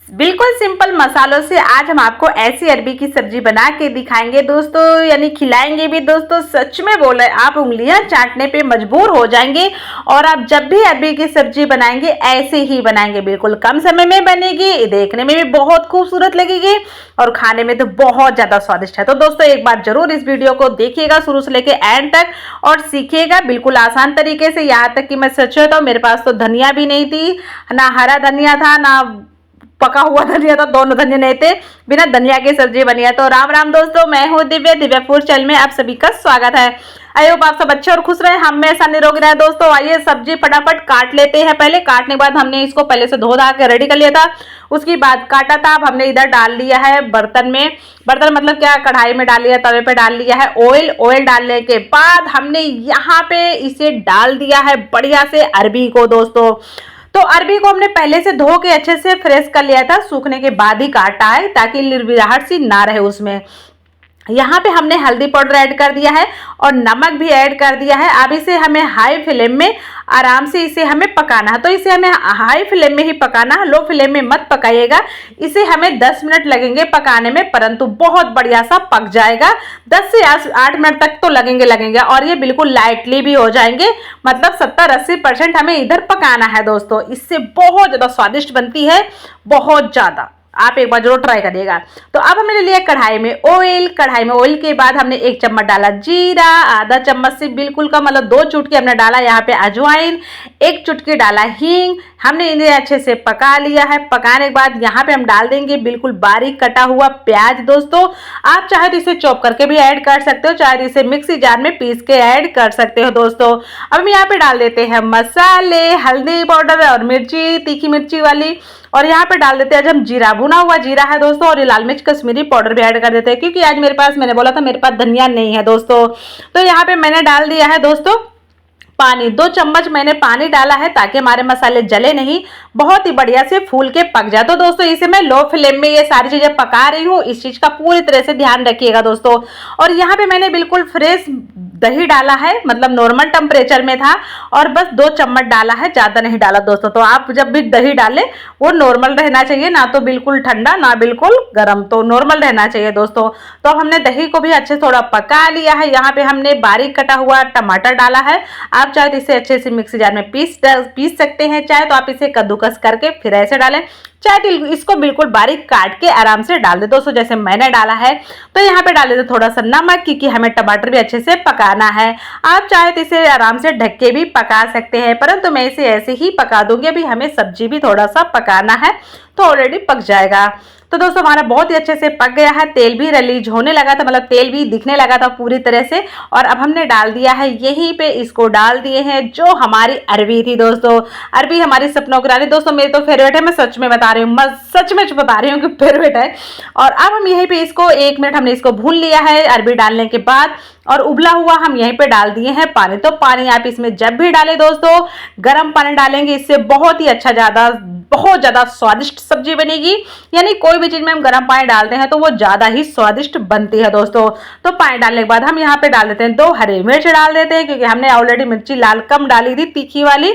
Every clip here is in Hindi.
बिल्कुल सिंपल मसालों से आज हम आपको ऐसी अरबी की सब्जी बना के दिखाएंगे दोस्तों, यानी खिलाएंगे भी दोस्तों। सच में बोले आप उंगलियां चाटने पे मजबूर हो जाएंगे। और आप जब भी अरबी की सब्जी बनाएंगे ऐसे ही बनाएंगे, बिल्कुल कम समय में बनेगी, देखने में भी बहुत खूबसूरत लगेगी और खाने में तो बहुत ज्यादा स्वादिष्ट है। तो दोस्तों एक बार जरूर इस वीडियो को देखिएगा शुरू से लेके एंड तक और सीखिएगा बिल्कुल आसान तरीके से। यहाँ तक कि मैं सच बताऊं, मेरे पास तो धनिया भी नहीं थी, ना हरा धनिया था ना पका हुआ धनिया था, दोनों धनिया नहीं थे, बिना धनिया की सब्जी बनी है। तो राम राम दोस्तों, मैं हूँ दिव्या फूड चैनल में आप सभी का स्वागत है। आई होप आप सब अच्छे और खुश रहे, हमेशा निरोगी रहे। दोस्तों आइए सब्जी फटाफट काट लेते हैं। पहले काटने के बाद हमने इसको पहले से धो धा के रेडी कर लिया था, उसके बाद काटा था। अब हमने इधर डाल लिया है बर्तन में, बर्तन मतलब क्या, कढ़ाई में डाल लिया, तवे पे डाल लिया है ऑयल। ऑयल डालने के बाद हमने यहाँ पे इसे डाल दिया है बढ़िया से अरबी को दोस्तों। तो अरबी को हमने पहले से धो के अच्छे से फ्रेश कर लिया था, सूखने के बाद ही काटा है ताकि लिरबिराहट सी ना रहे उसमें। यहाँ पे हमने हल्दी पाउडर ऐड कर दिया है और नमक भी ऐड कर दिया है। अब इसे हमें हाई फ्लेम में आराम से इसे हमें पकाना है। तो इसे हमें हाई फ्लेम में ही पकाना है, लो फ्लेम में मत पकाइएगा। इसे हमें 10 मिनट लगेंगे पकाने में, परंतु बहुत बढ़िया सा पक जाएगा। 10 से 8 मिनट तक तो लगेंगे और ये बिल्कुल लाइटली भी हो जाएंगे, मतलब 70-80% हमें इधर पकाना है दोस्तों। इससे बहुत ज्यादा स्वादिष्ट बनती है, बहुत ज्यादा। आप एक बार जरूर ट्राई करिएगा। तो अब हमने ले लिया कढ़ाई में ऑयल। कढ़ाई में ऑयल के बाद हमने 1 चम्मच डाला जीरा, आधा चम्मच से बिल्कुल कम मतलब 2 चुटकी हमने डाला यहाँ पे अजवाइन, 1 चुटकी डाला हींग। हमने इन्हें अच्छे से पका लिया है। पकाने के बाद यहाँ पे हम डाल देंगे बिल्कुल बारीक कटा हुआ प्याज दोस्तों। आप चाहे तो इसे चॉप करके भी ऐड कर सकते हो, चाहे तो इसे मिक्सी जार में पीस के ऐड कर सकते हो दोस्तों। अब हम यहाँ पे डाल देते हैं मसाले, हल्दी पाउडर और मिर्ची, तीखी मिर्ची वाली, और यहाँ पे डाल देते हैं आज हम जीरा, भुना हुआ जीरा है दोस्तों। और ये लाल मिर्च कश्मीरी पाउडर भी ऐड कर देते हैं, क्योंकि आज मेरे पास, मैंने बोला था मेरे पास धनिया नहीं है दोस्तों। तो यहाँ पे मैंने डाल दिया है दोस्तों पानी, 2 चम्मच मैंने पानी डाला है ताकि हमारे मसाले जले नहीं, बहुत ही बढ़िया से फूल के पक जाए। तो दोस्तों इसे मैं लो फ्लेम में ये सारी चीजें पका रही हूँ, इस चीज का पूरी तरह से ध्यान रखिएगा दोस्तों। और यहाँ पे मैंने बिल्कुल फ्रेश दही डाला है, मतलब नॉर्मल टेम्परेचर में था, और बस 2 चम्मच डाला है, ज्यादा नहीं डाला दोस्तों। तो आप जब भी दही डालें वो नॉर्मल रहना चाहिए, ना तो बिल्कुल ठंडा ना बिल्कुल गर्म, तो नॉर्मल रहना चाहिए दोस्तों। तो अब हमने दही को भी अच्छे से थोड़ा पका लिया है। यहाँ पे हमने बारीक कटा हुआ टमाटर डाला है। आप चाहे तो इसे अच्छे से मिक्सी जार में पीस सकते हैं, चाहे तो आप इसे कद्दूकस करके फिर ऐसे डालें, चाहे तो इसको बिल्कुल बारीक काट के आराम से डाल दे दोस्तों, जैसे मैंने डाला है। तो यहाँ पे डाल देते थोड़ा सा नमक, क्योंकि हमें टमाटर भी अच्छे से पकाना है। आप चाहे तो इसे आराम से ढक के भी पका सकते हैं, परंतु मैं इसे ऐसे ही पका दूंगी। अभी हमें सब्जी भी थोड़ा सा पकाना है तो ऑलरेडी पक जाएगा। तो दोस्तों हमारा बहुत ही अच्छे से पक गया है, तेल भी रिलीज होने लगा था, मतलब तेल भी दिखने लगा था पूरी तरह से। और अब हमने डाल दिया है यहीं पे, इसको डाल दिए हैं जो हमारी अरबी थी दोस्तों। अरबी हमारी सपनों की रानी दोस्तों, मेरी तो फेवरेट है, मैं सच में बता रही हूँ, मैं सच में बता रही हूँ कि फेवरेट है। और अब हम यहीं पे इसको 1 मिनट हमने इसको भून लिया है अरबी डालने के बाद, और उबला हुआ हम यहीं पे डाल दिए हैं पानी। तो पानी आप इसमें जब भी डालें दोस्तों, गर्म पानी डालेंगे, इससे बहुत ही अच्छा, बहुत ज्यादा स्वादिष्ट सब्जी बनेगी। यानी कोई भी चीज में हम गर्म पानी डालते हैं तो वो ज्यादा ही स्वादिष्ट बनती है दोस्तों। तो पानी डालने के बाद हम यहाँ पे डाल देते हैं 2 हरी मिर्च डाल देते हैं, क्योंकि हमने ऑलरेडी मिर्ची लाल कम डाली थी, तीखी वाली।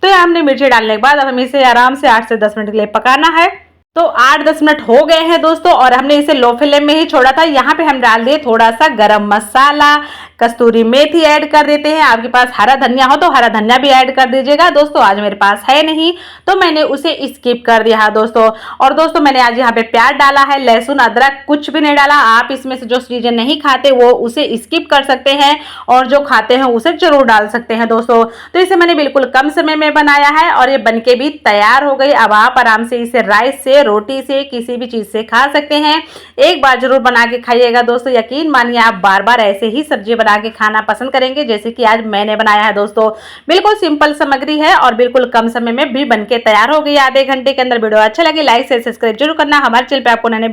तो यहाँ हमने मिर्ची डालने के बाद अब हम इसे आराम से 8 से 10 मिनट के लिए पकाना है। तो 8-10 मिनट हो गए हैं दोस्तों, और हमने इसे लो फ्लेम में ही छोड़ा था। यहाँ पे हम डाल दिए थोड़ा सा गरम मसाला, कस्तूरी मेथी ऐड कर देते हैं। आपके पास हरा धनिया हो तो हरा धनिया भी ऐड कर दीजिएगा दोस्तों। आज मेरे पास है नहीं तो मैंने उसे स्किप कर दिया है दोस्तों। और दोस्तों मैंने आज यहाँ पे प्याज डाला है, लहसुन अदरक कुछ भी नहीं डाला। आप इसमें से जो चीजें नहीं खाते वो उसे स्किप कर सकते हैं, और जो खाते हैं उसे जरूर डाल सकते हैं दोस्तों। तो इसे मैंने बिल्कुल कम समय में बनाया है और ये बनके भी तैयार हो गई। अब आप आराम से इसे राइस से, रोटी से, किसी भी चीज से खा सकते हैं। एक बार जरूर बना के खाइएगा दोस्तों, यकीन मानिए आप बार बार ऐसे ही सब्जी बना के खाना पसंद करेंगे जैसे कि आज मैंने बनाया है दोस्तों। बिल्कुल सिंपल सामग्री है और बिल्कुल कम समय में भी बनके तैयार हो गई। आधे घंटे के अंदर। वीडियो अच्छा लगे लाइक शेयर सब्सक्राइब जरूर करना। हमारे चैनल पे आपको नए